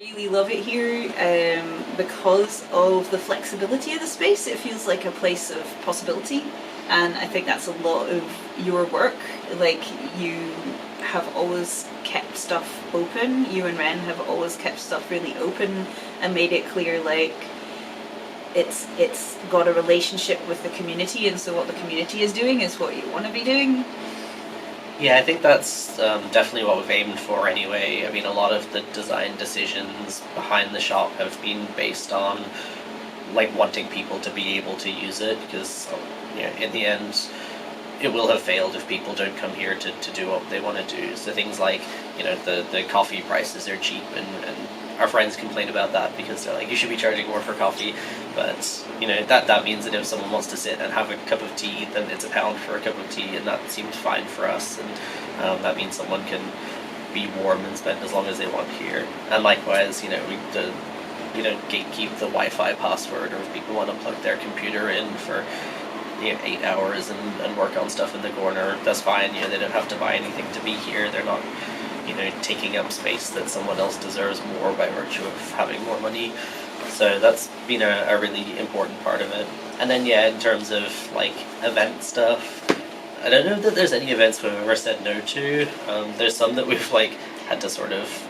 Really love it here because of the flexibility of the space. It feels like a place of possibility, and I think that's a lot of your work. Like, you have always kept stuff open. You and Ren have always kept stuff really open and made it clear, like, it's got a relationship with the community, and so what the community is doing is what you want to be doing. Yeah, I think that's definitely what we've aimed for anyway. I mean, a lot of the design decisions behind the shop have been based on, like, wanting people to be able to use it, because, you know, in the end, it will have failed if people don't come here to do what they want to do. So things like, you know, the coffee prices are cheap, and our friends complain about that because they're like, you should be charging more for coffee. But, you know, that means that if someone wants to sit and have a cup of tea, then it's £1 for a cup of tea, and that seems fine for us. And that means someone can be warm and spend as long as they want here. And likewise, you know, we gatekeep the Wi-Fi password, or if people want to plug their computer in for 8 hours and work on stuff in the corner, that's fine. You know, they don't have to buy anything to be here. They're not, you know, taking up space that someone else deserves more by virtue of having more money. So that's been a really important part of it. And then, yeah, in terms of, like, event stuff, I don't know that there's any events we've ever said no to. There's some that we've, like, had to sort of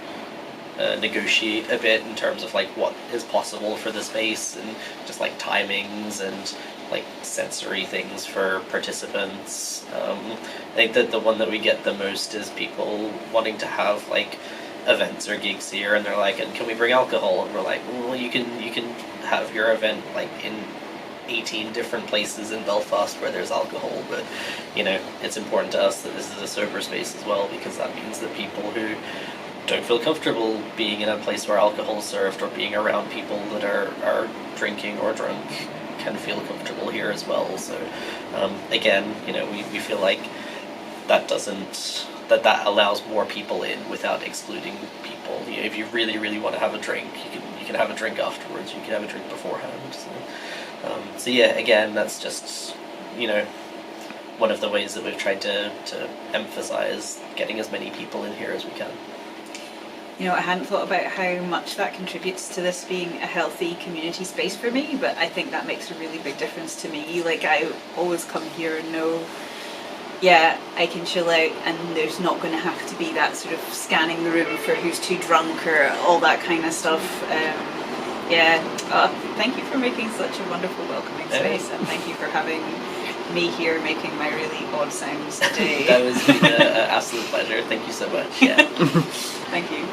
negotiate a bit in terms of, like, what is possible for the space, and just, like, timings and, like, sensory things for participants. I think that the one that we get the most is people wanting to have, like, events or gigs here, and they're like, and can we bring alcohol? And we're like, well, you can have your event, like, in 18 different places in Belfast where there's alcohol, but, you know, it's important to us that this is a sober space as well, because that means that people who don't feel comfortable being in a place where alcohol is served, or being around people that are drinking or drunk, can feel comfortable here as well. So again, you know, we feel like that allows more people in without excluding people. You know, if you really, really want to have a drink, you can have a drink afterwards, you can have a drink beforehand. So yeah, again, that's just, you know, one of the ways that we've tried to emphasize getting as many people in here as we can. You know, I hadn't thought about how much that contributes to this being a healthy community space for me, but I think that makes a really big difference to me. Like, I always come here and know, yeah, I can chill out, and there's not going to have to be that sort of scanning the room for who's too drunk or all that kind of stuff. Thank you for making such a wonderful welcoming space, and thank you for having me here making my really odd sounds today. That was an absolute pleasure. Thank you so much. Yeah. Thank you.